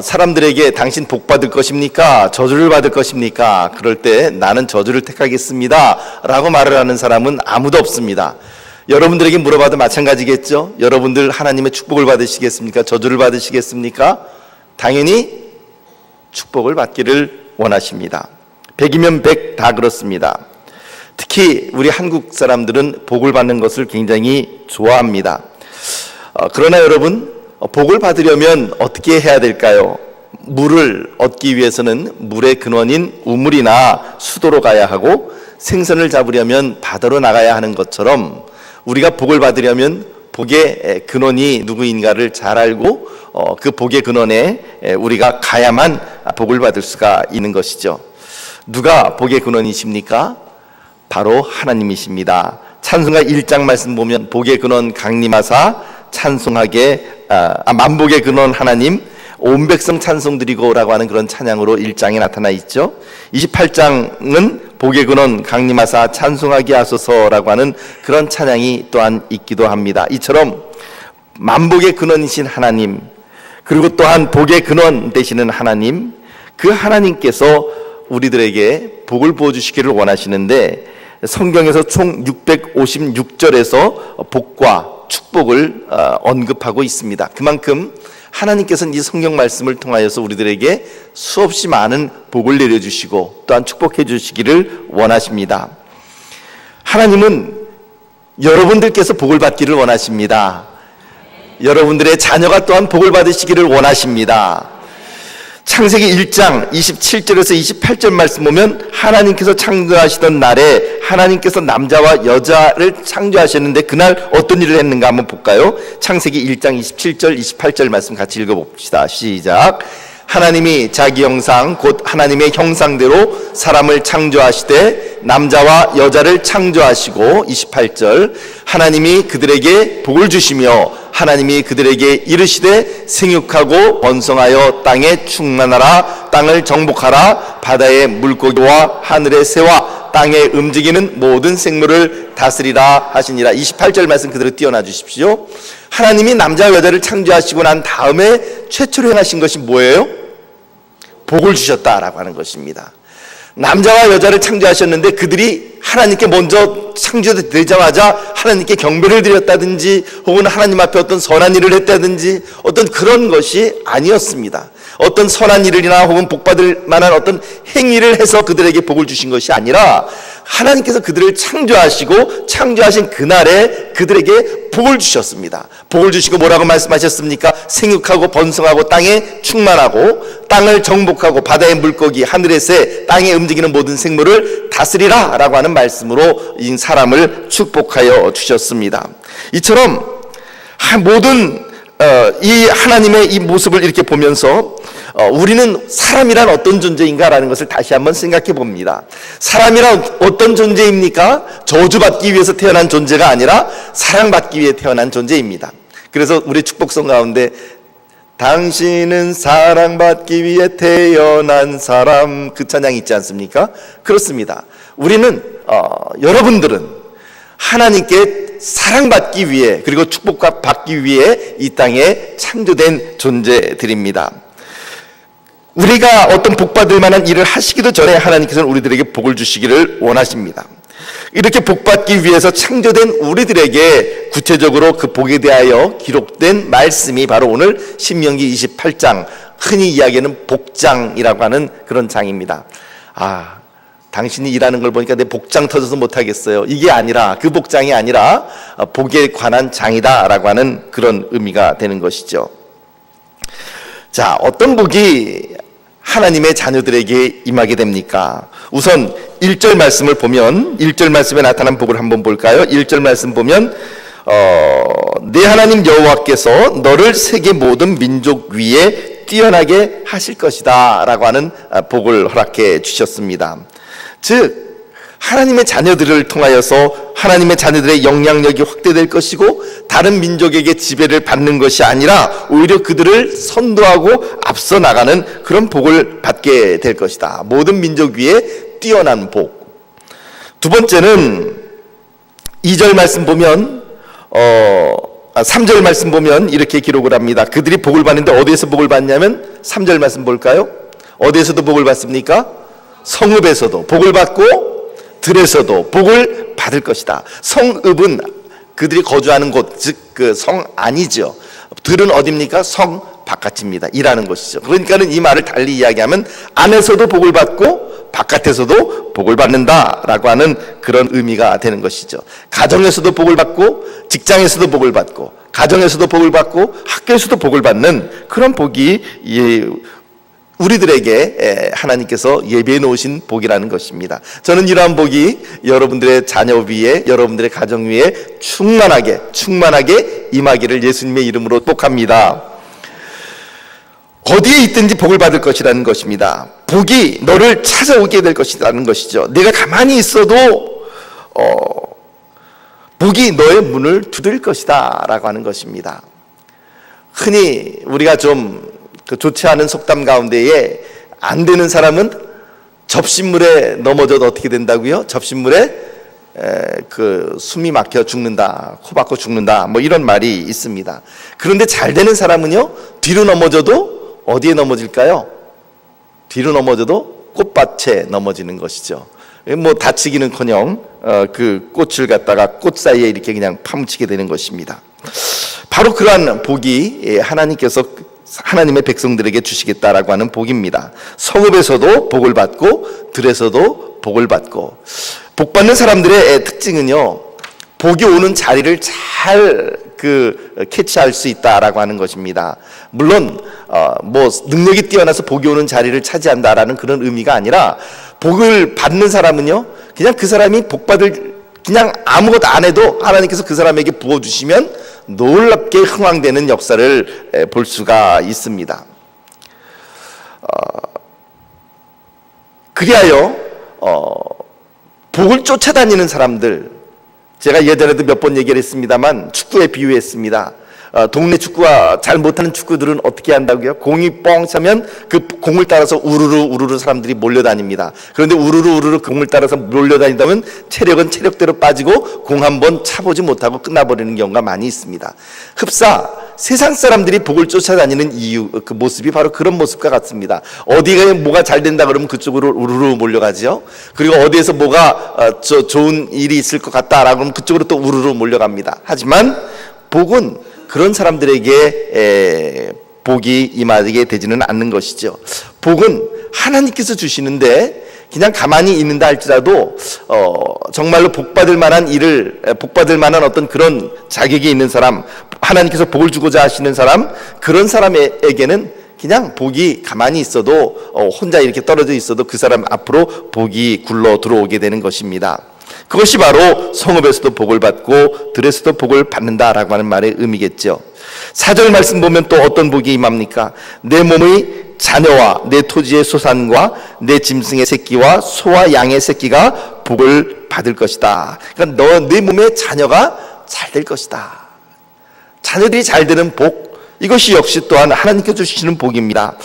사람들에게 당신 복 받을 것입니까? 저주를 받을 것입니까? 그럴 때 나는 저주를 택하겠습니다 라고 말을 하는 사람은 아무도 없습니다. 여러분들에게 물어봐도 마찬가지겠죠? 여러분들 하나님의 축복을 받으시겠습니까? 저주를 받으시겠습니까? 당연히 축복을 받기를 원하십니다. 100이면 100 다 그렇습니다. 특히 우리 한국 사람들은 복을 받는 것을 굉장히 좋아합니다. 그러나 여러분, 복을 받으려면 어떻게 해야 될까요? 물을 얻기 위해서는 물의 근원인 우물이나 수도로 가야 하고, 생선을 잡으려면 바다로 나가야 하는 것처럼 우리가 복을 받으려면 복의 근원이 누구인가를 잘 알고 그 복의 근원에 우리가 가야만 복을 받을 수가 있는 것이죠. 누가 복의 근원이십니까? 바로 하나님이십니다. 찬송가 1장 말씀 보면 복의 근원 강림하사 찬송하게 만복의 근원 하나님 온 백성 찬송 드리고라고 하는 그런 찬양으로 1장에 나타나 있죠. 28장은 복의 근원 강림하사 찬송하게 하소서라고 하는 그런 찬양이 또한 있기도 합니다. 이처럼 만복의 근원이신 하나님, 그리고 또한 복의 근원 되시는 하나님, 그 하나님께서 우리들에게 복을 부어주시기를 원하시는데, 성경에서 총 656절에서 복과 축복을 언급하고 있습니다. 그만큼 하나님께서는 이 성경 말씀을 통하여서 우리들에게 수없이 많은 복을 내려주시고 또한 축복해 주시기를 원하십니다. 하나님은 여러분들께서 복을 받기를 원하십니다. 여러분들의 자녀가 또한 복을 받으시기를 원하십니다. 창세기 1장 27절에서 28절 말씀 보면 하나님께서 창조하시던 날에 하나님께서 남자와 여자를 창조하셨는데 그날 어떤 일을 했는가 한번 볼까요? 창세기 1장 27절 28절 말씀 같이 읽어봅시다. 시작. 하나님이 자기 형상 곧 하나님의 형상대로 사람을 창조하시되 남자와 여자를 창조하시고, 28절 하나님이 그들에게 복을 주시며 하나님이 그들에게 이르시되 생육하고 번성하여 땅에 충만하라, 땅을 정복하라, 바다의 물고기와 하늘의 새와 땅에 움직이는 모든 생물을 다스리라 하시니라. 28절 말씀 그대로 띄어놔 주십시오. 하나님이 남자와 여자를 창조하시고 난 다음에 최초로 행하신 것이 뭐예요? 복을 주셨다라고 하는 것입니다. 남자와 여자를 창조하셨는데 그들이 하나님께 먼저 창조되자마자 하나님께 경배를 드렸다든지 혹은 하나님 앞에 어떤 선한 일을 했다든지 어떤 그런 것이 아니었습니다. 어떤 선한 일이나 혹은 복받을 만한 어떤 행위를 해서 그들에게 복을 주신 것이 아니라 하나님께서 그들을 창조하시고 창조하신 그날에 그들에게 복을 주셨습니다. 복을 주시고 뭐라고 말씀하셨습니까? 생육하고 번성하고 땅에 충만하고 땅을 정복하고 바다의 물고기, 하늘의 새, 땅에 움직이는 모든 생물을 다스리라 라고 하는 말씀으로 이 사람을 축복하여 주셨습니다. 이처럼 모든 이 하나님의 이 모습을 이렇게 보면서 우리는 사람이란 어떤 존재인가라는 것을 다시 한번 생각해 봅니다. 사람이란 어떤 존재입니까? 저주받기 위해서 태어난 존재가 아니라 사랑받기 위해 태어난 존재입니다. 그래서 우리 축복성 가운데 당신은 사랑받기 위해 태어난 사람, 그 찬양이 있지 않습니까? 그렇습니다. 우리는 여러분들은 하나님께 사랑받기 위해 그리고 축복받기 위해 이 땅에 창조된 존재들입니다. 우리가 어떤 복받을 만한 일을 하시기도 전에 하나님께서는 우리들에게 복을 주시기를 원하십니다. 이렇게 복받기 위해서 창조된 우리들에게 구체적으로 그 복에 대하여 기록된 말씀이 바로 오늘 신명기 28장, 흔히 이야기하는 복장이라고 하는 그런 장입니다. 당신이 일하는 걸 보니까 내 복장 터져서 못하겠어요. 이게 아니라, 그 복장이 아니라 복에 관한 장이다라고 하는 그런 의미가 되는 것이죠. 자, 어떤 복이 하나님의 자녀들에게 임하게 됩니까? 우선 1절 말씀을 보면 1절 말씀에 나타난 복을 한번 볼까요? 1절 말씀 보면 네 하나님 여호와께서 너를 세계 모든 민족 위에 뛰어나게 하실 것이다 라고 하는 복을 허락해 주셨습니다. 즉 하나님의 자녀들을 통하여서 하나님의 자녀들의 영향력이 확대될 것이고 다른 민족에게 지배를 받는 것이 아니라 오히려 그들을 선도하고 앞서 나가는 그런 복을 받게 될 것이다. 모든 민족 위에 뛰어난 복. 두 번째는 2절 말씀 보면 3절 말씀 보면 이렇게 기록을 합니다. 그들이 복을 받는데 어디에서 복을 받냐면 3절 말씀 볼까요? 어디에서도 복을 받습니까? 성읍에서도 복을 받고 들에서도 복을 받을 것이다. 성읍은 그들이 거주하는 곳, 즉 그 성 안이죠. 들은 어디입니까? 성 바깥입니다. 일하는 곳이죠. 그러니까는 이 말을 달리 이야기하면 안에서도 복을 받고 바깥에서도 복을 받는다라고 하는 그런 의미가 되는 것이죠. 가정에서도 복을 받고 직장에서도 복을 받고 가정에서도 복을 받고 학교에서도 복을 받는 그런 복이 우리들에게 하나님께서 예비해 놓으신 복이라는 것입니다. 저는 이러한 복이 여러분들의 자녀 위에, 여러분들의 가정 위에 충만하게 임하기를 예수님의 이름으로 축복합니다. 어디에 있든지 복을 받을 것이라는 것입니다. 복이 너를 찾아오게 될 것이라는 것이죠. 내가 가만히 있어도 복이 너의 문을 두드릴 것이다 라고 하는 것입니다. 흔히 우리가 좀 좋지 않은 속담 가운데에 안 되는 사람은 접신물에 넘어져도 어떻게 된다고요? 접신물에 숨이 막혀 죽는다, 코 박고 죽는다, 뭐 이런 말이 있습니다. 그런데 잘 되는 사람은요, 뒤로 넘어져도 어디에 넘어질까요? 뒤로 넘어져도 꽃밭에 넘어지는 것이죠. 뭐 다치기는커녕 그 꽃을 갖다가 꽃 사이에 이렇게 그냥 파묻히게 되는 것입니다. 바로 그러한 복이 하나님의 백성들에게 주시겠다라고 하는 복입니다. 성읍에서도 복을 받고 들에서도 복을 받고, 복 받는 사람들의 특징은요, 복이 오는 자리를 잘 캐치할 수 있다라고 하는 것입니다. 물론 뭐 능력이 뛰어나서 복이 오는 자리를 차지한다라는 그런 의미가 아니라, 복을 받는 사람은요, 그냥 그 사람이 그냥 아무것도 안 해도 하나님께서 그 사람에게 부어주시면 놀랍게 흥황되는 역사를 볼 수가 있습니다. 그리하여 복을 쫓아다니는 사람들, 제가 예전에도 몇 번 얘기를 했습니다만 축구에 비유했습니다. 동네 축구와 잘 못하는 축구들은 어떻게 한다고요? 공이 뻥 차면 그 공을 따라서 우르르 사람들이 몰려다닙니다. 그런데 우르르 공을 따라서 몰려다니다면 체력은 체력대로 빠지고 공 한 번 차보지 못하고 끝나버리는 경우가 많이 있습니다. 흡사 세상 사람들이 복을 쫓아다니는 이유, 그 모습이 바로 그런 모습과 같습니다. 어디가 뭐가 잘 된다 그러면 그쪽으로 우르르 몰려가죠. 그리고 어디에서 뭐가 좋은 일이 있을 것 같다라고 하면 그쪽으로 또 우르르 몰려갑니다. 하지만 복은 그런 사람들에게 복이 임하게 되지는 않는 것이죠. 복은 하나님께서 주시는데 그냥 가만히 있는다 할지라도 정말로 복받을 만한 어떤 그런 자격이 있는 사람, 하나님께서 복을 주고자 하시는 사람, 그런 사람에게는 그냥 복이 가만히 있어도 혼자 이렇게 떨어져 있어도 그 사람 앞으로 복이 굴러 들어오게 되는 것입니다. 그것이 바로 성읍에서도 복을 받고 들에서도 복을 받는다라고 하는 말의 의미겠죠. 4절 말씀 보면 또 어떤 복이 임합니까? 내 몸의 자녀와 내 토지의 소산과 내 짐승의 새끼와 소와 양의 새끼가 복을 받을 것이다. 그러니까 내 몸의 자녀가 잘 될 것이다. 자녀들이 잘 되는 복, 이것이 역시 또한 하나님께서 주시는 복입니다.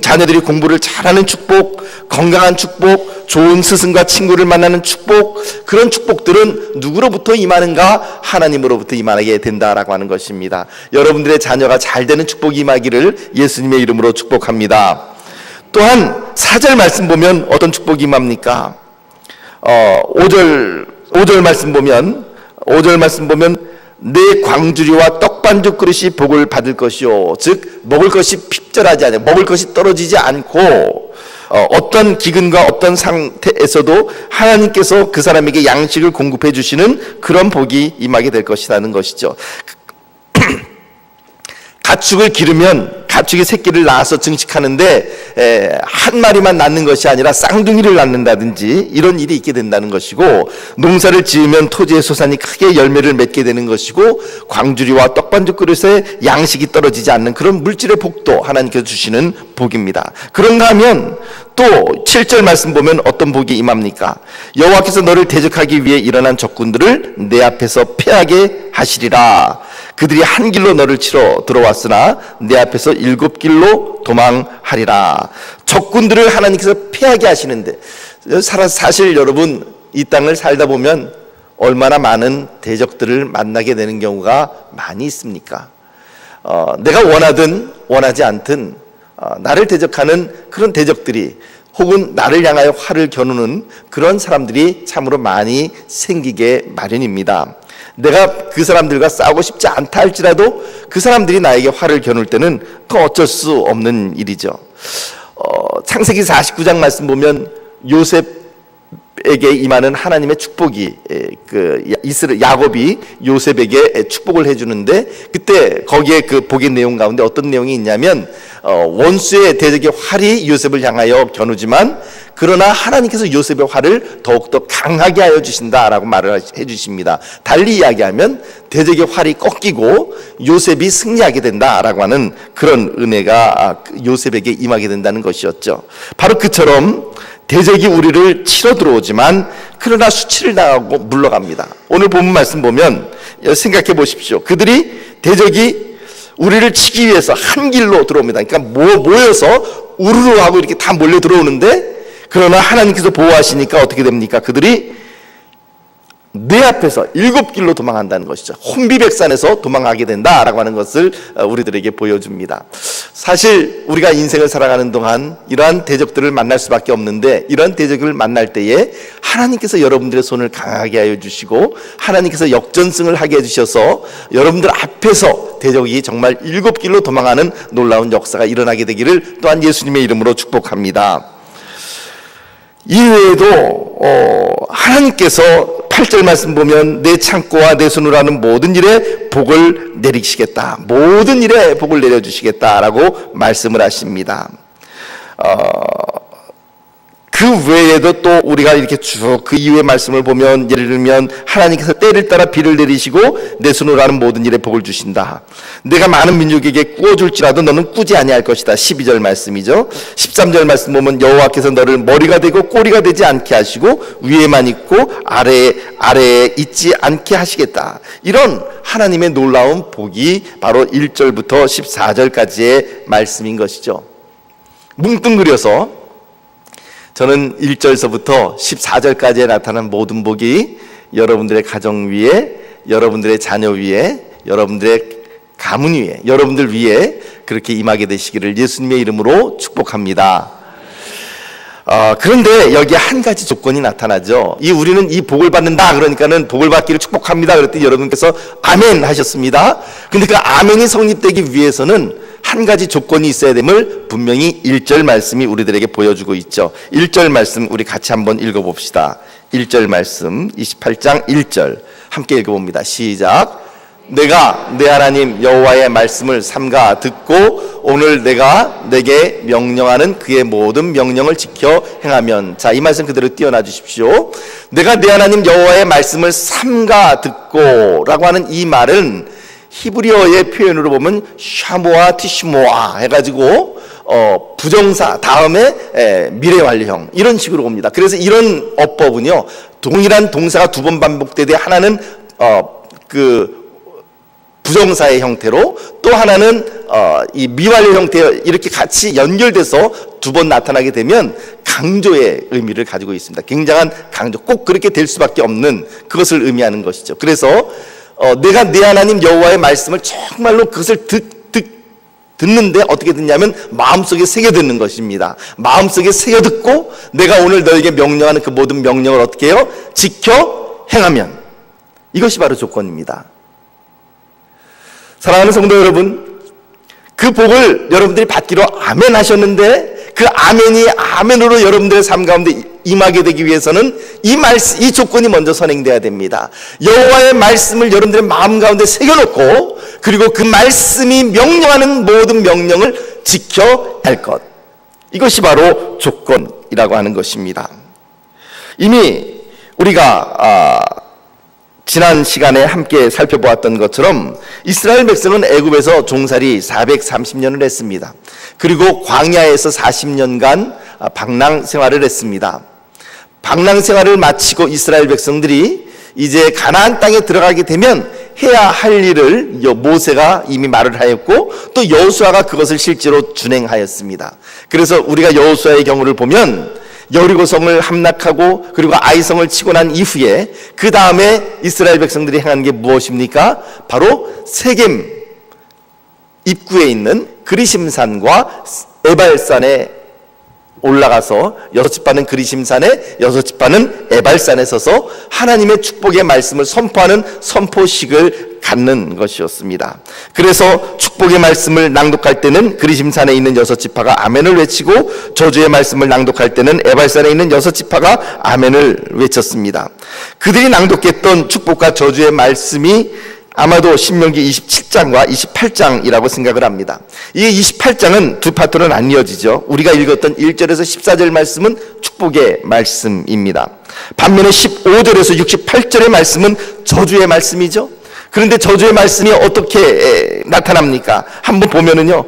자녀들이 공부를 잘하는 축복, 건강한 축복, 좋은 스승과 친구를 만나는 축복, 그런 축복들은 누구로부터 임하는가? 하나님으로부터 임하게 된다라고 하는 것입니다. 여러분들의 자녀가 잘 되는 축복이 임하기를 예수님의 이름으로 축복합니다. 또한 4절 말씀 보면 어떤 축복이 임합니까? 5절 말씀 보면 내 광주리와 떡반죽 그릇이 복을 받을 것이요, 즉 먹을 것이 핍절하지 않아요. 먹을 것이 떨어지지 않고 어떤 기근과 어떤 상태에서도 하나님께서 그 사람에게 양식을 공급해 주시는 그런 복이 임하게 될 것이라는 것이죠. 가축을 기르면 가축이 새끼를 낳아서 증식하는데 한 마리만 낳는 것이 아니라 쌍둥이를 낳는다든지 이런 일이 있게 된다는 것이고, 농사를 지으면 토지의 소산이 크게 열매를 맺게 되는 것이고, 광주리와 떡반죽 그릇에 양식이 떨어지지 않는 그런 물질의 복도 하나님께서 주시는 복입니다. 그런가 하면 또 7절 말씀 보면 어떤 복이 임합니까? 여호와께서 너를 대적하기 위해 일어난 적군들을 내 앞에서 패하게 하시리라. 그들이 한 길로 너를 치러 들어왔으나 내 앞에서 7길로 도망하리라. 적군들을 하나님께서 패하게 하시는데, 사실 여러분 이 땅을 살다 보면 얼마나 많은 대적들을 만나게 되는 경우가 많이 있습니까? 내가 원하든 원하지 않든 나를 대적하는 그런 대적들이, 혹은 나를 향하여 활을 겨누는 그런 사람들이 참으로 많이 생기게 마련입니다. 내가 그 사람들과 싸우고 싶지 않다 할지라도 그 사람들이 나에게 활을 겨눌 때는 그건 어쩔 수 없는 일이죠. 창세기 49장 말씀 보면 요셉에게 임하는 하나님의 축복이, 야곱이 요셉에게 축복을 해주는데, 그때 거기에 그 복의 내용 가운데 어떤 내용이 있냐면, 원수의 대적의 활이 요셉을 향하여 겨누지만 그러나 하나님께서 요셉의 활을 더욱더 강하게 하여 주신다라고 말을 해주십니다. 달리 이야기하면 대적의 활이 꺾이고 요셉이 승리하게 된다라고 하는 그런 은혜가 요셉에게 임하게 된다는 것이었죠. 바로 그처럼 대적이 우리를 치러 들어오지만 그러나 수치를 당하고 물러갑니다. 오늘 본문 말씀 보면 생각해 보십시오. 대적이 우리를 치기 위해서 한 길로 들어옵니다. 그러니까 모여서 우르르 하고 이렇게 다 몰려 들어오는데, 그러나 하나님께서 보호하시니까 어떻게 됩니까? 그들이 내 앞에서 7길로 도망한다는 것이죠. 혼비백산에서 도망하게 된다라고 하는 것을 우리들에게 보여줍니다. 사실 우리가 인생을 살아가는 동안 이러한 대적들을 만날 수밖에 없는데, 이러한 대적을 만날 때에 하나님께서 여러분들의 손을 강하게 하여 주시고 하나님께서 역전승을 하게 해주셔서 여러분들 앞에서 대적이 정말 7길로 도망하는 놀라운 역사가 일어나게 되기를 또한 예수님의 이름으로 축복합니다. 이외에도 하나님께서 8절 말씀 보면 내 창고와 내 손으로 하는 모든 일에 복을 내리시겠다, 모든 일에 복을 내려주시겠다라고 말씀을 하십니다. 그 외에도 또 우리가 이렇게 쭉 그 이후의 말씀을 보면, 예를 들면 하나님께서 때를 따라 비를 내리시고 내 손으로 하는 모든 일에 복을 주신다. 내가 많은 민족에게 꾸어줄지라도 너는 꾸지 아니할 것이다. 12절 말씀이죠. 13절 말씀 보면 여호와께서 너를 머리가 되고 꼬리가 되지 않게 하시고 위에만 있고 아래에 있지 않게 하시겠다. 이런 하나님의 놀라운 복이 바로 1절부터 14절까지의 말씀인 것이죠. 뭉뚱그려서 저는 1절서부터 14절까지에 나타난 모든 복이 여러분들의 가정 위에, 여러분들의 자녀 위에, 여러분들의 가문 위에, 여러분들 위에 그렇게 임하게 되시기를 예수님의 이름으로 축복합니다. 그런데 여기에 한 가지 조건이 나타나죠. 우리는 이 복을 받는다 그러니까는 복을 받기를 축복합니다 그랬더니 여러분께서 아멘 하셨습니다. 근데 그 아멘이 성립되기 위해서는 한 가지 조건이 있어야 됨을 분명히 1절 말씀이 우리들에게 보여주고 있죠. 1절 말씀 우리 같이 한번 읽어봅시다. 1절 말씀 28장 1절 함께 읽어봅니다. 시작. 내가 내 하나님 여호와의 말씀을 삼가 듣고 오늘 내가 내게 명령하는 그의 모든 명령을 지켜 행하면. 자, 이 말씀 그대로 띄어놔 주십시오. 내가 내 하나님 여호와의 말씀을 삼가 듣고 라고 하는 이 말은 히브리어의 표현으로 보면 샤모아 티시모아 해가지고 부정사 다음에 미래 완료형 이런 식으로 옵니다. 그래서 이런 어법은요, 동일한 동사가 두 번 반복되되 하나는 그 부정사의 형태로 또 하나는 이 미완료 형태 이렇게 같이 연결돼서 두 번 나타나게 되면 강조의 의미를 가지고 있습니다. 굉장한 강조, 꼭 그렇게 될 수밖에 없는 그것을 의미하는 것이죠. 그래서 내가 내 하나님 여호와의 말씀을 정말로 그것을 듣는데 어떻게 듣냐면 마음속에 새겨 듣는 것입니다. 마음속에 새겨 듣고 내가 오늘 너에게 명령하는 그 모든 명령을 어떻게 해요? 지켜 행하면. 이것이 바로 조건입니다. 사랑하는 성도 여러분, 그 복을 여러분들이 받기로 아멘 하셨는데 그 아멘이 아멘으로 여러분들의 삶 가운데 임하게 되기 위해서는 이 조건이 먼저 선행돼야 됩니다. 여호와의 말씀을 여러분들의 마음 가운데 새겨놓고 그리고 그 말씀이 명령하는 모든 명령을 지켜야 할 것, 이것이 바로 조건이라고 하는 것입니다. 이미 우리가 지난 시간에 함께 살펴보았던 것처럼 이스라엘 백성은 애굽에서 종살이 430년을 했습니다. 그리고 광야에서 40년간 방랑 생활을 했습니다. 방랑 생활을 마치고 이스라엘 백성들이 이제 가나안 땅에 들어가게 되면 해야 할 일을 모세가 이미 말을 하였고 또 여호수아가 그것을 실제로 준행하였습니다. 그래서 우리가 여호수아의 경우를 보면 여리고성을 함락하고 그리고 아이성을 치고 난 이후에 그 다음에 이스라엘 백성들이 행한 게 무엇입니까? 바로 세겜 입구에 있는 그리심산과 에발산에 올라가서 6지파는 그리심산에 6지파는 에발산에 서서 하나님의 축복의 말씀을 선포하는 선포식을 갖는 것이었습니다. 그래서 축복의 말씀을 낭독할 때는 그리심산에 있는 6지파가 아멘을 외치고 저주의 말씀을 낭독할 때는 에발산에 있는 6지파가 아멘을 외쳤습니다. 그들이 낭독했던 축복과 저주의 말씀이 아마도 신명기 27장과 28장이라고 생각을 합니다. 이 28장은 두 파트로 나뉘어지죠. 우리가 읽었던 1절에서 14절 말씀은 축복의 말씀입니다. 반면에 15절에서 68절의 말씀은 저주의 말씀이죠. 그런데 저주의 말씀이 어떻게 나타납니까? 한번 보면은요,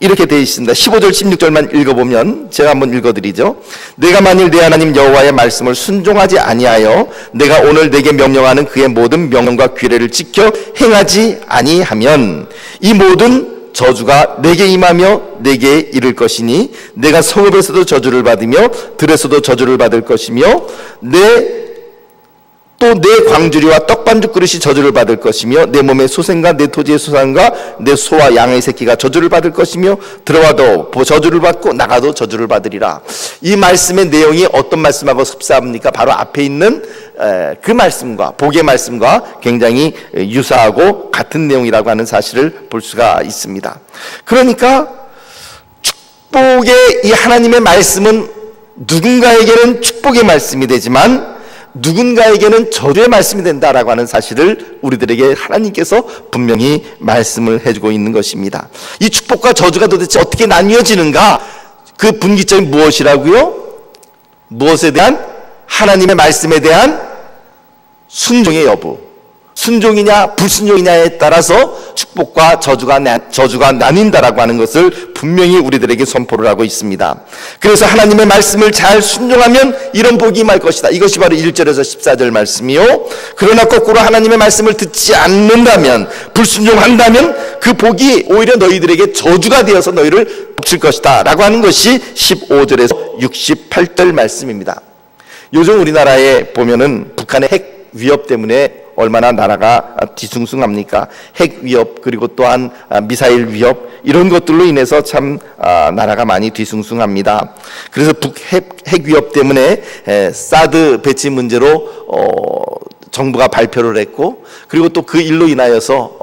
이렇게 되어 있습니다. 15절 16절만 읽어보면 제가 한번 읽어드리죠. 내가 만일 내 하나님 여호와의 말씀을 순종하지 아니하여 내가 오늘 내게 명령하는 그의 모든 명령과 규례를 지켜 행하지 아니하면 이 모든 저주가 내게 임하며 내게 이를 것이니 내가 성읍에서도 저주를 받으며 들에서도 저주를 받을 것이며 또 내 광주리와 떡반죽 그릇이 저주를 받을 것이며 내 몸의 소생과 내 토지의 소산과 내 소와 양의 새끼가 저주를 받을 것이며 들어와도 저주를 받고 나가도 저주를 받으리라. 이 말씀의 내용이 어떤 말씀하고 흡사합니까? 바로 앞에 있는 그 말씀과 복의 말씀과 굉장히 유사하고 같은 내용이라고 하는 사실을 볼 수가 있습니다. 그러니까 축복의 이 하나님의 말씀은 누군가에게는 축복의 말씀이 되지만 누군가에게는 저주의 말씀이 된다라고 하는 사실을 우리들에게 하나님께서 분명히 말씀을 해주고 있는 것입니다. 이 축복과 저주가 도대체 어떻게 나뉘어지는가? 그 분기점이 무엇이라고요? 무엇에 대한? 하나님의 말씀에 대한 순종의 여부, 순종이냐 불순종이냐에 따라서 축복과 저주가 나뉜다라고 하는 것을 분명히 우리들에게 선포를 하고 있습니다. 그래서 하나님의 말씀을 잘 순종하면 이런 복이 임할 것이다. 이것이 바로 1절에서 14절 말씀이요. 그러나 거꾸로 하나님의 말씀을 듣지 않는다면, 불순종한다면 그 복이 오히려 너희들에게 저주가 되어서 너희를 덮칠 것이다 라고 하는 것이 15절에서 68절 말씀입니다. 요즘 우리나라에 보면은 북한의 핵 위협 때문에 얼마나 나라가 뒤숭숭합니까? 핵 위협, 그리고 또한 미사일 위협, 이런 것들로 인해서 참 나라가 많이 뒤숭숭합니다. 그래서 핵 위협 때문에 사드 배치 문제로 정부가 발표를 했고, 그리고 또 그 일로 인하여서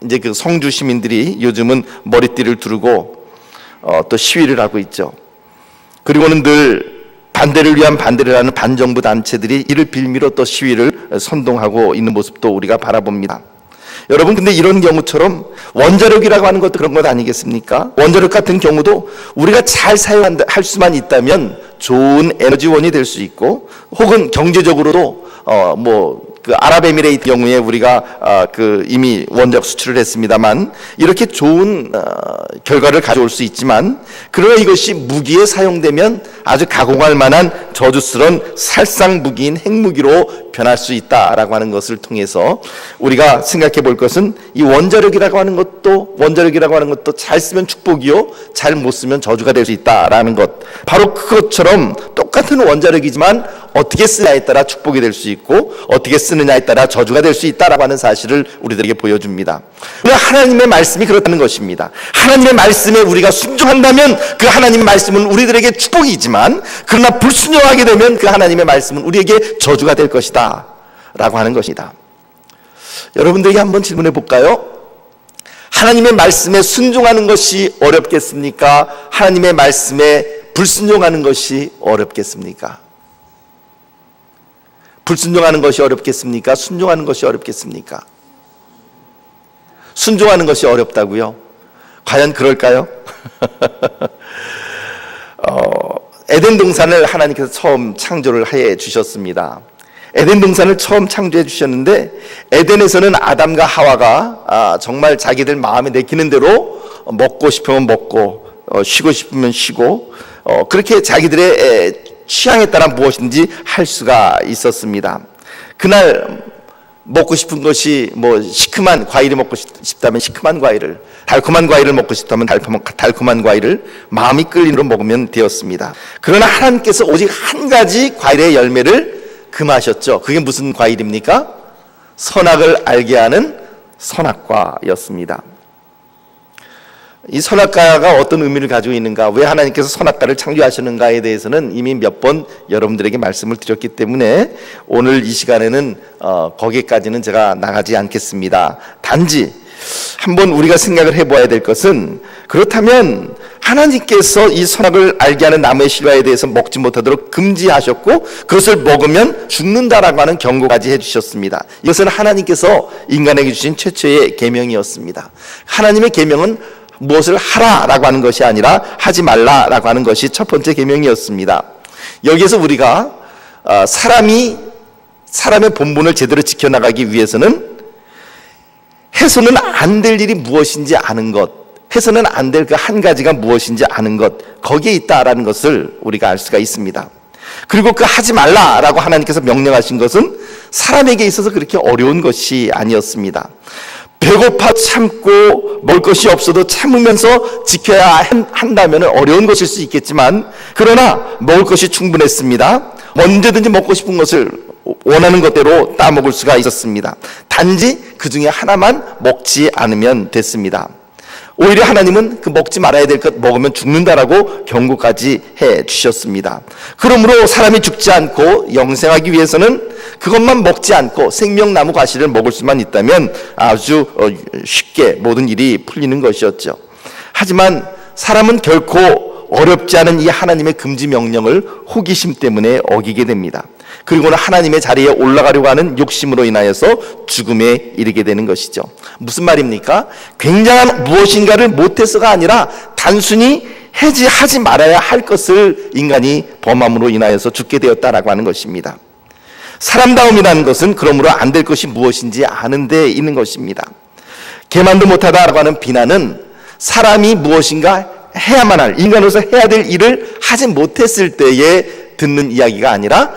이제 그 성주 시민들이 요즘은 머리띠를 두르고 또 시위를 하고 있죠. 그리고는 늘 반대를 위한 반대를 하는 반정부 단체들이 이를 빌미로 또 시위를 선동하고 있는 모습도 우리가 바라봅니다. 여러분, 근데 이런 경우처럼 원자력이라고 하는 것도 그런 것 아니겠습니까? 원자력 같은 경우도 우리가 잘 사용할 수만 있다면 좋은 에너지원이 될 수 있고, 혹은 경제적으로도 그 아랍에미레이트 경우에 우리가 이미 원자력 수출을 했습니다만, 이렇게 좋은 결과를 가져올 수 있지만, 그러나 이것이 무기에 사용되면 아주 가공할 만한 저주스러운 살상 무기인 핵무기로 변할 수 있다라고 하는 것을 통해서 우리가 생각해 볼 것은, 이 원자력이라고 하는 것도 잘 쓰면 축복이요, 잘 못 쓰면 저주가 될 수 있다라는 것, 바로 그것처럼 똑같은 원자력이지만 어떻게 쓰느냐에 따라 축복이 될 수 있고 어떻게 쓰느냐에 따라 저주가 될 수 있다라고 하는 사실을 우리들에게 보여줍니다. 하나님의 말씀이 그렇다는 것입니다. 하나님의 말씀에 우리가 순종한다면 그 하나님의 말씀은 우리들에게 축복이지만, 그러나 불순종하게 되면 그 하나님의 말씀은 우리에게 저주가 될 것이다 라고 하는 것이다. 여러분들에게 한번 질문해 볼까요? 하나님의 말씀에 순종하는 것이 어렵겠습니까? 하나님의 말씀에 불순종하는 것이 어렵겠습니까? 불순종하는 것이 어렵겠습니까? 순종하는 것이 어렵겠습니까? 순종하는 것이 어렵다고요? 과연 그럴까요? 에덴 동산을 하나님께서 처음 창조를 해 주셨습니다. 에덴 동산을 처음 창조해 주셨는데, 에덴에서는 아담과 하와가 정말 자기들 마음에 내키는 대로 먹고 싶으면 먹고 쉬고 싶으면 쉬고, 그렇게 자기들의 취향에 따라 무엇인지 할 수가 있었습니다. 그날 먹고 싶은 것이 시큼한 과일이 먹고 싶다면 시큼한 과일을, 달콤한 과일을 먹고 싶다면 달콤한 과일을 마음이 끌리는 대로 먹으면 되었습니다. 그러나 하나님께서 오직 한 가지 과일의 열매를 금하셨죠. 그게 무슨 과일입니까? 선악을 알게 하는 선악과였습니다. 이 선악과가 어떤 의미를 가지고 있는가, 왜 하나님께서 선악과를 창조하셨는가에 대해서는 이미 몇 번 여러분들에게 말씀을 드렸기 때문에 오늘 이 시간에는 거기까지는 제가 나가지 않겠습니다. 단지 한번 우리가 생각을 해봐야 될 것은, 그렇다면 하나님께서 이 선악을 알게 하는 나무의 실과에 대해서 먹지 못하도록 금지하셨고 그것을 먹으면 죽는다라고 하는 경고까지 해주셨습니다. 이것은 하나님께서 인간에게 주신 최초의 계명이었습니다. 하나님의 계명은 무엇을 하라라고 하는 것이 아니라 하지 말라라고 하는 것이 첫 번째 계명이었습니다. 여기에서 우리가 사람의 본분을 제대로 지켜나가기 위해서는 해서는 안 될 일이 무엇인지 아는 것, 해서는 안 될 그 한 가지가 무엇인지 아는 것, 거기에 있다라는 것을 우리가 알 수가 있습니다. 그리고 그 하지 말라라고 하나님께서 명령하신 것은 사람에게 있어서 그렇게 어려운 것이 아니었습니다. 배고파 참고 먹을 것이 없어도 참으면서 지켜야 한다면 어려운 것일 수 있겠지만, 그러나 먹을 것이 충분했습니다. 언제든지 먹고 싶은 것을 원하는 것대로 따먹을 수가 있었습니다. 단지 그 중에 하나만 먹지 않으면 됐습니다. 오히려 하나님은 그 먹지 말아야 될 것 먹으면 죽는다라고 경고까지 해 주셨습니다. 그러므로 사람이 죽지 않고 영생하기 위해서는 그것만 먹지 않고 생명나무 과실을 먹을 수만 있다면 아주 쉽게 모든 일이 풀리는 것이었죠. 하지만 사람은 결코 어렵지 않은 이 하나님의 금지 명령을 호기심 때문에 어기게 됩니다. 그리고는 하나님의 자리에 올라가려고 하는 욕심으로 인하여서 죽음에 이르게 되는 것이죠. 무슨 말입니까? 굉장한 무엇인가를 못해서가 아니라 단순히 하지 말아야 할 것을 인간이 범함으로 인하여서 죽게 되었다라고 하는 것입니다. 사람다움이라는 것은 그러므로 안 될 것이 무엇인지 아는 데 있는 것입니다. 개만도 못하다라고 하는 비난은 사람이 무엇인가 해야만 할, 인간으로서 해야 될 일을 하지 못했을 때에 듣는 이야기가 아니라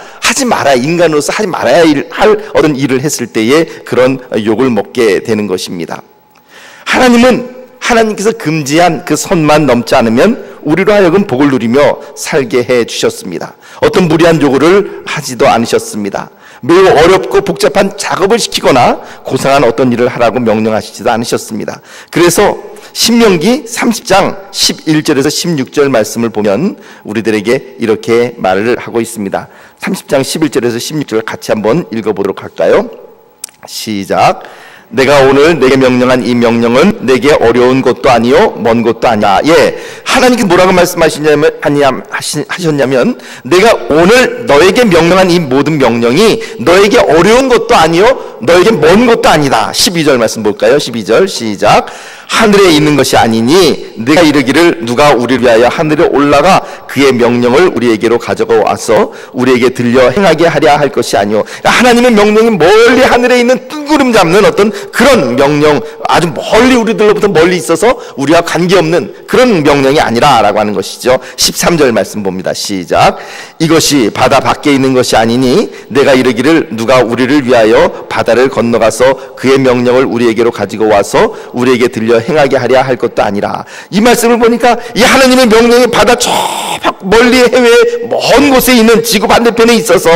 인간으로서 하지 말아야 할 어떤 일을 했을 때에 그런 욕을 먹게 되는 것입니다. 하나님께서 금지한 그 선만 넘지 않으면 우리로 하여금 복을 누리며 살게 해 주셨습니다. 어떤 무리한 요구를 하지도 않으셨습니다. 매우 어렵고 복잡한 작업을 시키거나 고상한 어떤 일을 하라고 명령하시지도 않으셨습니다. 그래서 신명기 30장 11절에서 16절 말씀을 보면 우리들에게 이렇게 말을 하고 있습니다. 30장 11절에서 16절 같이 한번 읽어보도록 할까요? 시작. 내가 오늘 내게 명령한 이 명령은 내게 어려운 것도 아니요 먼 것도 아니야. 하나님께 뭐라고 말씀하셨냐면 내가 오늘 너에게 명령한 이 모든 명령이 너에게 어려운 것도 아니요 너에게 먼 것도 아니다. 12절 말씀 볼까요? 12절 시작. 하늘에 있는 것이 아니니 내가 이르기를 누가 우리를 위하여 하늘에 올라가 그의 명령을 우리에게로 가져가 와서 우리에게 들려 행하게 하랴 할 것이 아니오. 하나님의 명령이 멀리 하늘에 있는 뜬구름 잡는 어떤 그런 명령, 아주 멀리 우리들로부터 멀리 있어서 우리와 관계없는 그런 명령이 아니라라고 하는 것이죠. 13절 말씀 봅니다. 시작. 이것이 바다 밖에 있는 것이 아니니 내가 이르기를 누가 우리를 위하여 바다를 건너가서 그의 명령을 우리에게로 가지고 와서 우리에게 들려 행하게 하랴 할 것도 아니라. 이 말씀을 보니까 이 하나님의 명령이 바다 저 멀리 해외 먼 곳에 있는 지구 반대편에 있어서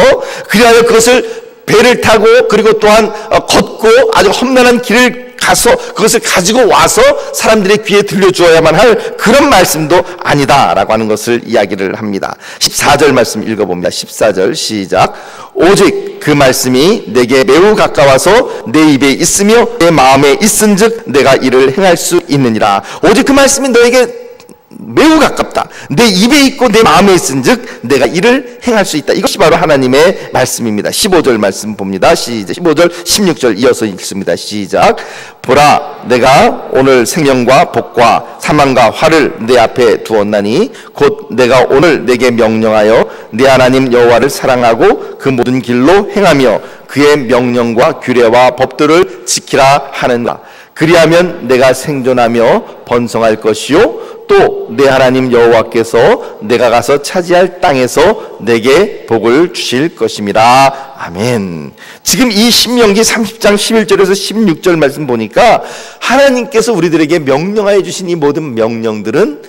그리하여 그것을 배를 타고 그리고 또한 걷고 아주 험난한 길을 가서 그것을 가지고 와서 사람들의 귀에 들려주어야만 할 그런 말씀도 아니다라고 하는 것을 이야기를 합니다. 14절 말씀 읽어봅니다. 14절 시작. 오직 그 말씀이 내게 매우 가까워서 내 입에 있으며 내 마음에 있은즉 내가 이를 행할 수 있느니라. 오직 그 말씀이 너에게 매우 가깝다. 내 입에 있고 내 마음에 있은즉 내가 이를 행할 수 있다. 이것이 바로 하나님의 말씀입니다. 15절 말씀 봅니다. 시작. 15절 16절 이어서 읽습니다. 시작. 보라 내가 오늘 생명과 복과 사망과 화를 내 앞에 두었나니 곧 내가 오늘 내게 명령하여 내 하나님 여호와를 사랑하고 그 모든 길로 행하며 그의 명령과 규례와 법도를 지키라 하는가. 그리하면 내가 생존하며 번성할 것이요 또 내 하나님 여호와께서 내가 가서 차지할 땅에서 내게 복을 주실 것임이라. 아멘. 지금 이 신명기 30장 11절에서 16절 말씀 보니까 하나님께서 우리들에게 명령하여 주신 이 모든 명령들은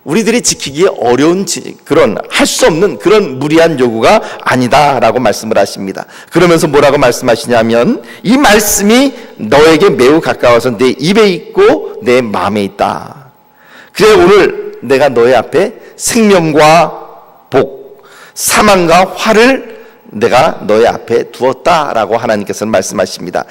우리들이 지키기 어려운 그런 할 수 없는 그런 무리한 요구가 아니다라고 말씀을 하십니다. 그러면서 뭐라고 말씀하시냐면 이 말씀이 너에게 매우 가까워서 내 입에 있고 내 마음에 있다. 그래 오늘 내가 너의 앞에 생명과 복, 사망과 화를 내가 너의 앞에 두었다라고 하나님께서는 말씀하십니다.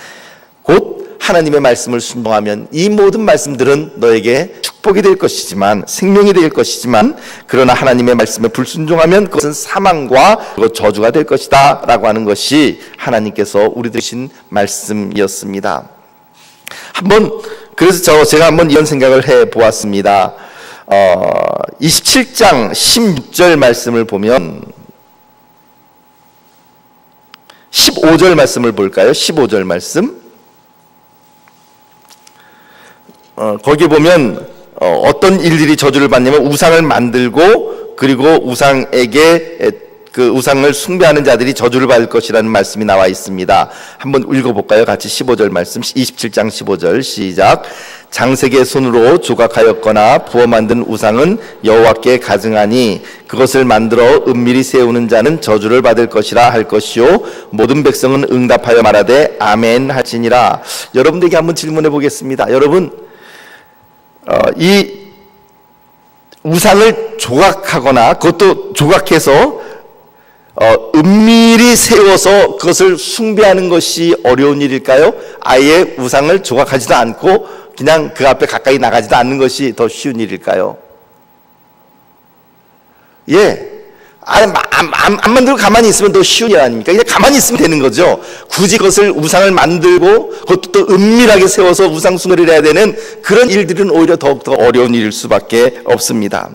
곧 하나님의 말씀을 순종하면 이 모든 말씀들은 너에게 축복이 될 것이지만 생명이 될 것이지만 그러나 하나님의 말씀에 불순종하면 그것은 사망과 저주가 될 것이다 라고 하는 것이 하나님께서 우리들 주신 말씀이었습니다. 그래서 제가 한번 이런 생각을 해보았습니다. 27장 16절 말씀을 보면 15절 말씀을 볼까요? 15절 말씀. 거기 보면 어떤 일들이 저주를 받냐면 우상을 만들고 그리고 우상에게 그 우상을 숭배하는 자들이 저주를 받을 것이라는 말씀이 나와 있습니다. 한번 읽어볼까요? 같이 15절 말씀 27장 15절 시작. 장색의 손으로 조각하였거나 부어 만든 우상은 여호와께 가증하니 그것을 만들어 은밀히 세우는 자는 저주를 받을 것이라 할 것이요 모든 백성은 응답하여 말하되 아멘 할지니라. 여러분들에게 한번 질문해 보겠습니다. 여러분 이 우상을 조각하거나 그것도 조각해서 은밀히 세워서 그것을 숭배하는 것이 어려운 일일까요? 아예 우상을 조각하지도 않고 그냥 그 앞에 가까이 나가지도 않는 것이 더 쉬운 일일까요? 예. 안 만들고 가만히 있으면 더 쉬운 일 아닙니까? 그냥 가만히 있으면 되는 거죠. 굳이 그것을 우상을 만들고 그것도 또 은밀하게 세워서 우상 숭배를 해야 되는 그런 일들은 오히려 더욱더 어려운 일일 수밖에 없습니다.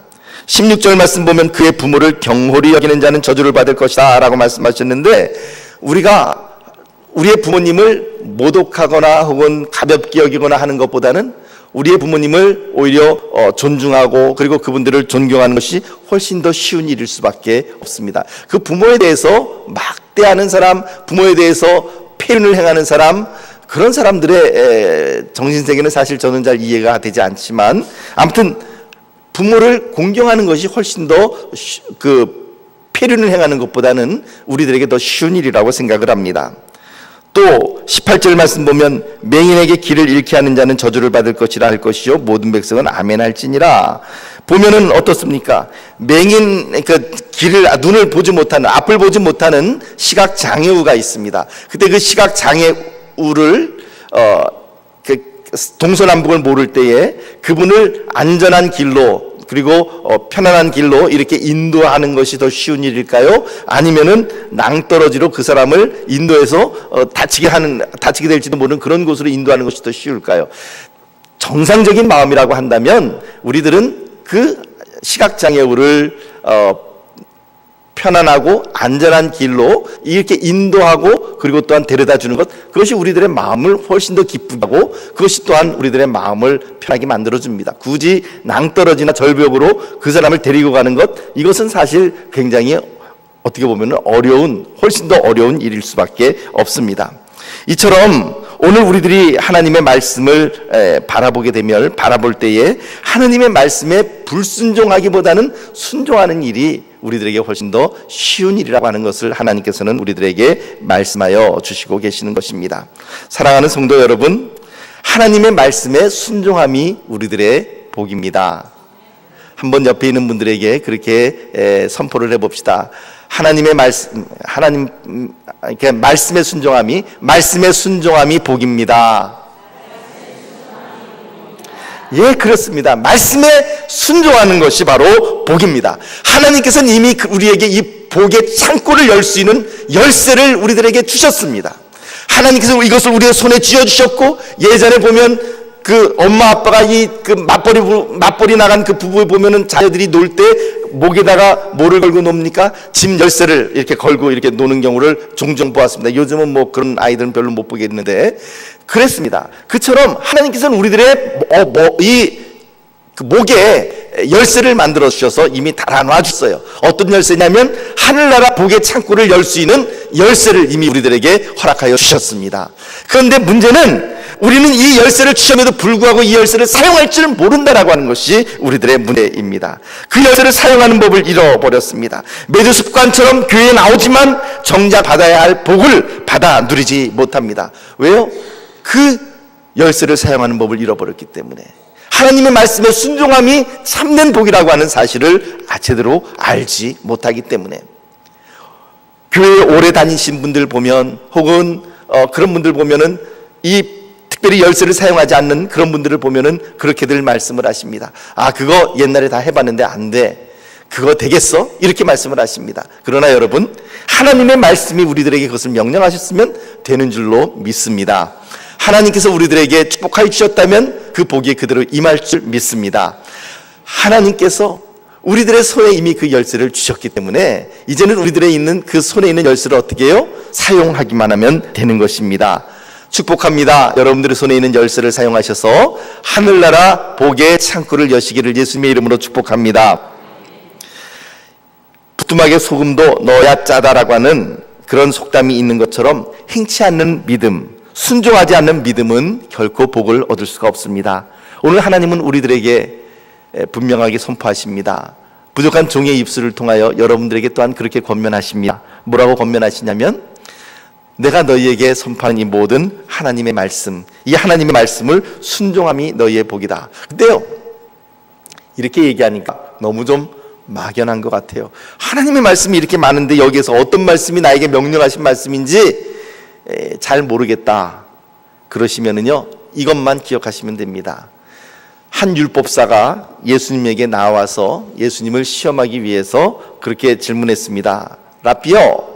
16절 말씀 보면 그의 부모를 경홀히 여기는 자는 저주를 받을 것이다 라고 말씀하셨는데 우리가 우리의 부모님을 모독하거나 혹은 가볍게 여기거나 하는 것보다는 우리의 부모님을 오히려 존중하고 그리고 그분들을 존경하는 것이 훨씬 더 쉬운 일일 수밖에 없습니다. 그 부모에 대해서 막대하는 사람, 부모에 대해서 폐륜을 행하는 사람, 그런 사람들의 정신세계는 사실 저는 잘 이해가 되지 않지만 아무튼 부모를 공경하는 것이 훨씬 더 폐륜을 행하는 것보다는 우리들에게 더 쉬운 일이라고 생각을 합니다. 또 18절 말씀 보면 맹인에게 길을 잃게 하는 자는 저주를 받을 것이라 할 것이요 모든 백성은 아멘 할지니라. 보면은 어떻습니까? 맹인 눈을 보지 못하는 앞을 보지 못하는 시각 장애우가 있습니다. 그때 그 시각 장애우를 동서남북을 모를 때에 그분을 안전한 길로 그리고 편안한 길로 이렇게 인도하는 것이 더 쉬운 일일까요? 아니면은 낭떠러지로 그 사람을 인도해서 다치게 될지도 모르는 그런 곳으로 인도하는 것이 더 쉬울까요? 정상적인 마음이라고 한다면 우리들은 그 시각장애우를 편안하고 안전한 길로 이렇게 인도하고 그리고 또한 데려다 주는 것, 그것이 우리들의 마음을 훨씬 더 기쁘게 하고 그것이 또한 우리들의 마음을 편하게 만들어줍니다. 굳이 낭떠러지나 절벽으로 그 사람을 데리고 가는 것, 이것은 사실 굉장히 어떻게 보면 훨씬 더 어려운 일일 수밖에 없습니다. 이처럼 오늘 우리들이 하나님의 말씀을 바라볼 때에 하나님의 말씀에 불순종하기보다는 순종하는 일이 우리들에게 훨씬 더 쉬운 일이라고 하는 것을 하나님께서는 우리들에게 말씀하여 주시고 계시는 것입니다. 사랑하는 성도 여러분, 하나님의 말씀에 순종함이 우리들의 복입니다. 한번 옆에 있는 분들에게 그렇게 선포를 해봅시다. 하나님의 말씀에 순종함이 복입니다. 예, 그렇습니다. 말씀에 순종하는 것이 바로 복입니다. 하나님께서는 이미 우리에게 이 복의 창고를 열 수 있는 열쇠를 우리들에게 주셨습니다. 하나님께서 이것을 우리의 손에 쥐어주셨고, 예전에 보면 그 엄마 아빠가 맞벌이 나간 그 부부를 보면은 자녀들이 놀 때 목에다가 뭐를 걸고 놉니까? 집 열쇠를 이렇게 걸고 이렇게 노는 경우를 종종 보았습니다. 요즘은 뭐 그런 아이들은 별로 못 보겠는데 그랬습니다. 그처럼 하나님께서는 우리들의 그 목에 열쇠를 만들어 주셔서 이미 달아놔 주셨어요. 어떤 열쇠냐면 하늘나라 복의 창고를 열 수 있는 열쇠를 이미 우리들에게 허락하여 주셨습니다. 그런데 문제는 우리는 이 열쇠를 주셨음에도 불구하고 이 열쇠를 사용할 줄 모른다라고 하는 것이 우리들의 문제입니다. 그 열쇠를 사용하는 법을 잃어버렸습니다. 매주 습관처럼 교회에 나오지만 정작 받아야 할 복을 받아 누리지 못합니다. 왜요? 그 열쇠를 사용하는 법을 잃어버렸기 때문에, 하나님의 말씀에 순종함이 참된 복이라고 하는 사실을 제대로 알지 못하기 때문에. 교회에 오래 다니신 분들 보면, 혹은 그런 분들 보면은 이 특별히 열쇠를 사용하지 않는 그런 분들을 보면은 그렇게들 말씀을 하십니다. 그거 옛날에 다 해봤는데 안 돼. 그거 되겠어? 이렇게 말씀을 하십니다. 그러나 여러분, 하나님의 말씀이 우리들에게 그것을 명령하셨으면 되는 줄로 믿습니다. 하나님께서 우리들에게 축복하여 주셨다면 그 복이 그대로 임할 줄 믿습니다. 하나님께서 우리들의 손에 이미 그 열쇠를 주셨기 때문에 이제는 우리들의 있는 그 손에 있는 열쇠를 어떻게 해요? 사용하기만 하면 되는 것입니다. 축복합니다. 여러분들의 손에 있는 열쇠를 사용하셔서 하늘나라 복의 창고를 여시기를 예수님의 이름으로 축복합니다. 부뚜막에 소금도 넣어야 짜다라고 하는 그런 속담이 있는 것처럼 행치 않는 믿음, 순종하지 않는 믿음은 결코 복을 얻을 수가 없습니다. 오늘 하나님은 우리들에게 분명하게 선포하십니다. 부족한 종의 입술을 통하여 여러분들에게 또한 그렇게 권면하십니다. 뭐라고 권면하시냐면, 내가 너희에게 선포하는 이 모든 하나님의 말씀, 이 하나님의 말씀을 순종함이 너희의 복이다. 근데요, 이렇게 얘기하니까 너무 좀 막연한 것 같아요. 하나님의 말씀이 이렇게 많은데 여기에서 어떤 말씀이 나에게 명령하신 말씀인지 잘 모르겠다 그러시면은요, 이것만 기억하시면 됩니다. 한 율법사가 예수님에게 나와서 예수님을 시험하기 위해서 그렇게 질문했습니다. 라삐요,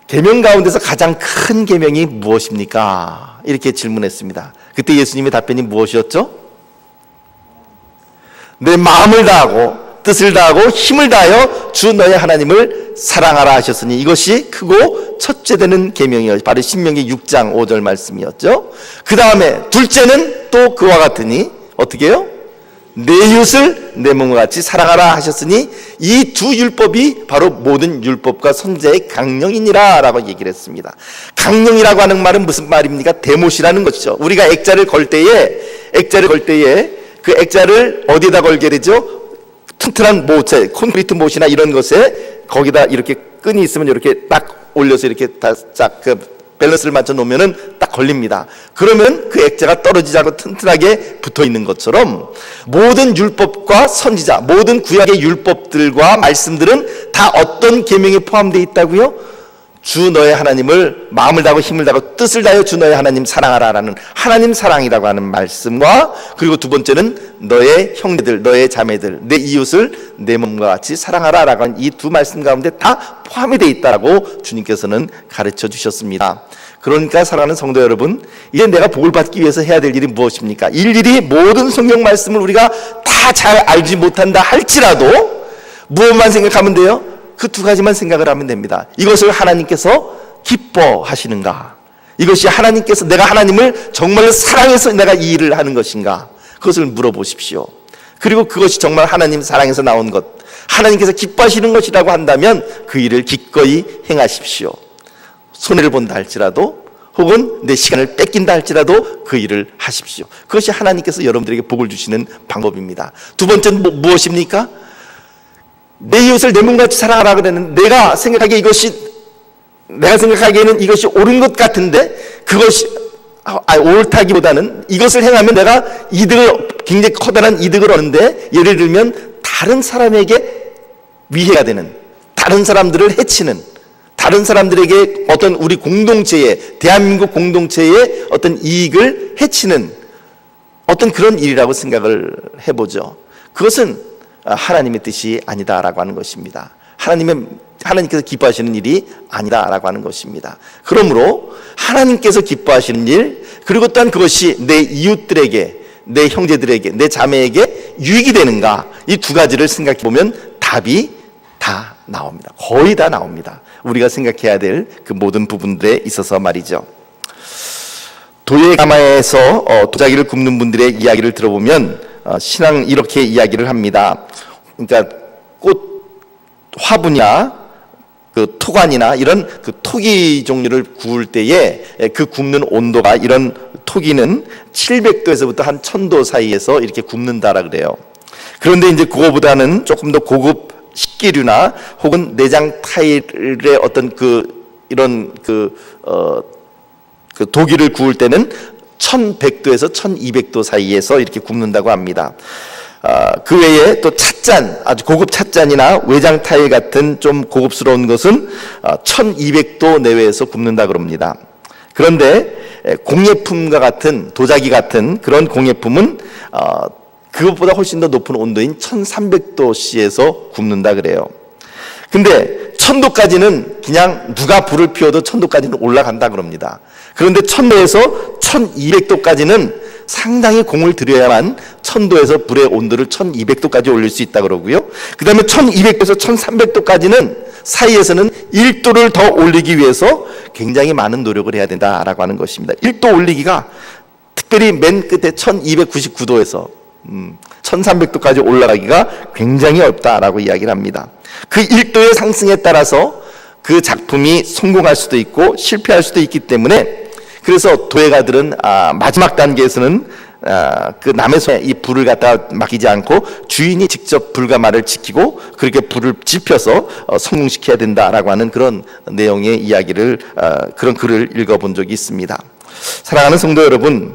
계명 가운데서 가장 큰 계명이 무엇입니까? 이렇게 질문했습니다. 그때 예수님의 답변이 무엇이었죠? 내 마음을 다하고 뜻을 다하고 힘을 다하여 주 너의 하나님을 사랑하라 하셨으니 이것이 크고 첫째 되는 계명이요, 바로 신명기 6장 5절 말씀이었죠. 그 다음에 둘째는 또 그와 같으니 어떻게 해요? 내 이웃을 내 몸과 같이 사랑하라 하셨으니 이 두 율법이 바로 모든 율법과 선지자의 강령이니라 라고 얘기를 했습니다. 강령이라고 하는 말은 무슨 말입니까? 대못이라는 것이죠. 우리가 액자를 걸 때에 그 액자를 어디에다 걸게 되죠? 튼튼한 못에, 콘크리트 못이나 이런 것에 거기다 이렇게 끈이 있으면 이렇게 딱 올려서 이렇게 그 밸런스를 맞춰 놓으면은 딱 걸립니다. 그러면 그 액자가 떨어지지 않고 튼튼하게 붙어 있는 것처럼 모든 율법과 선지자, 모든 구약의 율법들과 말씀들은 다 어떤 계명에 포함되어 있다고요? 주 너의 하나님을 마음을 다하고 힘을 다하고 뜻을 다하여 주 너의 하나님 사랑하라라는 하나님 사랑이라고 하는 말씀과, 그리고 두 번째는 너의 형제들, 너의 자매들, 내 이웃을 내 몸과 같이 사랑하라라고 하는 이 두 말씀 가운데 다 포함이 되어 있다라고 주님께서는 가르쳐 주셨습니다. 그러니까 사랑하는 성도 여러분, 이제 내가 복을 받기 위해서 해야 될 일이 무엇입니까? 일일이 모든 성경 말씀을 우리가 다 잘 알지 못한다 할지라도 무엇만 생각하면 돼요? 그 두 가지만 생각을 하면 됩니다. 이것을 하나님께서 기뻐하시는가? 이것이 하나님께서, 내가 하나님을 정말로 사랑해서 내가 이 일을 하는 것인가? 그것을 물어보십시오. 그리고 그것이 정말 하나님 사랑에서 나온 것, 하나님께서 기뻐하시는 것이라고 한다면 그 일을 기꺼이 행하십시오. 손해를 본다 할지라도, 혹은 내 시간을 뺏긴다 할지라도 그 일을 하십시오. 그것이 하나님께서 여러분들에게 복을 주시는 방법입니다. 두 번째는 무엇입니까? 내 이웃을 내 몸같이 사랑하라 그랬는데, 내가 생각하기에는 이것이 옳은 것 같은데, 그것이 옳다기보다는 이것을 행하면 내가 굉장히 커다란 이득을 얻는데, 예를 들면 다른 사람에게 위해가 되는, 다른 사람들을 해치는, 다른 사람들에게 어떤 우리 공동체에, 대한민국 공동체의 어떤 이익을 해치는 어떤 그런 일이라고 생각을 해보죠. 그것은 하나님의 뜻이 아니다라고 하는 것입니다. 하나님께서 기뻐하시는 일이 아니다라고 하는 것입니다. 그러므로 하나님께서 기뻐하시는 일, 그리고 또한 그것이 내 이웃들에게, 내 형제들에게, 내 자매에게 유익이 되는가? 이 두 가지를 생각해 보면 답이 다 나옵니다. 거의 다 나옵니다. 우리가 생각해야 될 그 모든 부분들에 있어서 말이죠. 도예가마에서 도자기를 굽는 분들의 이야기를 들어보면 신앙 이렇게 이야기를 합니다. 그러니까 꽃 화분이나 그 토관이나 이런 그 토기 종류를 구울 때에 그 굽는 온도가, 이런 토기는 700도에서부터 한 1000도 사이에서 이렇게 굽는다라 그래요. 그런데 이제 그거보다는 조금 더 고급 식기류나 혹은 내장 타일의 어떤 이런 도기를 구울 때는 1100도에서 1200도 사이에서 이렇게 굽는다고 합니다. 그 외에 또 찻잔, 아주 고급 찻잔이나 외장 타일 같은 좀 고급스러운 것은 1200도 내외에서 굽는다 그럽니다. 그런데 공예품과 같은, 도자기 같은 그런 공예품은 그것보다 훨씬 더 높은 온도인 1300도씨에서 굽는다 그래요. 근데 1000도까지는 그냥 누가 불을 피워도 1000도까지는 올라간다 그럽니다. 그런데 1000도에서 1200도까지는 상당히 공을 들여야만 1000도에서 불의 온도를 1200도까지 올릴 수 있다 그러고요. 그 다음에 1200도에서 1300도까지는 사이에서는 1도를 더 올리기 위해서 굉장히 많은 노력을 해야 된다라고 하는 것입니다. 1도 올리기가, 특별히 맨 끝에 1299도에서 1300도까지 올라가기가 굉장히 어렵다라고 이야기를 합니다. 그 1도의 상승에 따라서 그 작품이 성공할 수도 있고 실패할 수도 있기 때문에, 그래서 도예가들은 마지막 단계에서는 그 남의 손에 이 불을 갖다 맡기지 않고 주인이 직접 불가마를 지키고 그렇게 불을 지펴서 성공시켜야 된다라고 하는 그런 내용의 이야기를, 그런 글을 읽어본 적이 있습니다. 사랑하는 성도 여러분,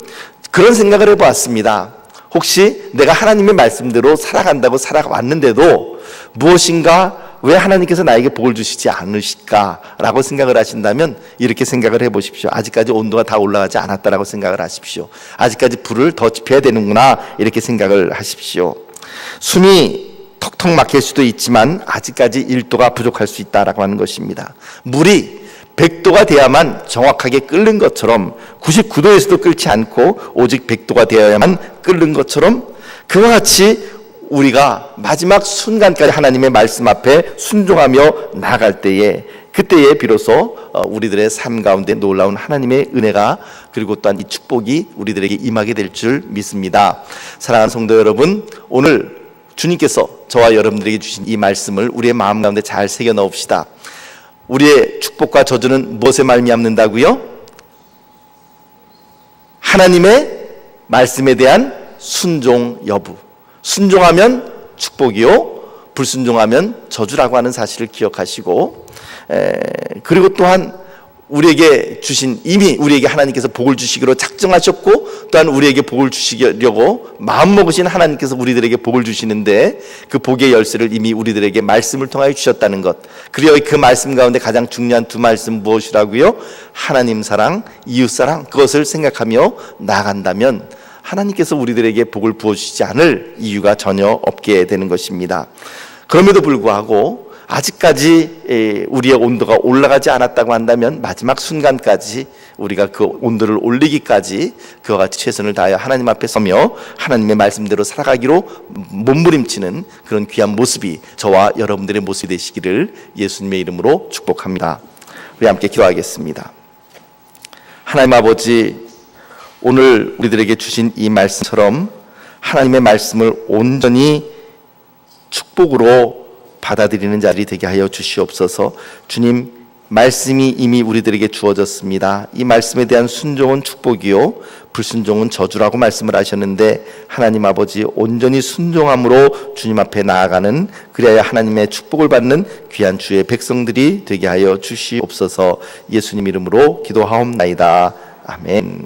그런 생각을 해보았습니다. 혹시 내가 하나님의 말씀대로 살아간다고 살아왔는데도 무엇인가 왜 하나님께서 나에게 복을 주시지 않으실까라고 생각을 하신다면 이렇게 생각을 해보십시오. 아직까지 온도가 다 올라가지 않았다라고 생각을 하십시오. 아직까지 불을 더 지펴야 되는구나, 이렇게 생각을 하십시오. 숨이 턱턱 막힐 수도 있지만 아직까지 1도가 부족할 수 있다라고 하는 것입니다. 물이 100도가 돼야만 정확하게 끓는 것처럼, 99도에서도 끓지 않고 오직 100도가 되어야만 끓는 것처럼, 그와 같이 우리가 마지막 순간까지 하나님의 말씀 앞에 순종하며 나아갈 때에, 그때에 비로소 우리들의 삶 가운데 놀라운 하나님의 은혜가, 그리고 또한 이 축복이 우리들에게 임하게 될 줄 믿습니다. 사랑하는 성도 여러분, 오늘 주님께서 저와 여러분들에게 주신 이 말씀을 우리의 마음 가운데 잘 새겨 넣읍시다. 우리의 축복과 저주는 무엇에 말미암는다고요? 하나님의 말씀에 대한 순종 여부. 순종하면 축복이요, 불순종하면 저주라고 하는 사실을 기억하시고, 그리고 또한 우리에게 주신, 이미 우리에게 하나님께서 복을 주시기로 작정하셨고, 또한 우리에게 복을 주시려고 마음먹으신 하나님께서 우리들에게 복을 주시는데, 그 복의 열쇠를 이미 우리들에게 말씀을 통하여 주셨다는 것. 그리고 그 말씀 가운데 가장 중요한 두 말씀 무엇이라고요? 하나님 사랑, 이웃 사랑. 그것을 생각하며 나아간다면 하나님께서 우리들에게 복을 부어주시지 않을 이유가 전혀 없게 되는 것입니다. 그럼에도 불구하고 아직까지 우리의 온도가 올라가지 않았다고 한다면 마지막 순간까지 우리가 그 온도를 올리기까지 그와 같이 최선을 다하여 하나님 앞에 서며 하나님의 말씀대로 살아가기로 몸부림치는 그런 귀한 모습이 저와 여러분들의 모습이 되시기를 예수님의 이름으로 축복합니다. 우리 함께 기도하겠습니다. 하나님 아버지, 오늘 우리들에게 주신 이 말씀처럼 하나님의 말씀을 온전히 축복으로 받아들이는 자리 되게 하여 주시옵소서. 주님, 말씀이 이미 우리들에게 주어졌습니다. 이 말씀에 대한 순종은 축복이요, 불순종은 저주라고 말씀을 하셨는데, 하나님 아버지, 온전히 순종함으로 주님 앞에 나아가는, 그래야 하나님의 축복을 받는 귀한 주의 백성들이 되게 하여 주시옵소서. 예수님 이름으로 기도하옵나이다. 아멘.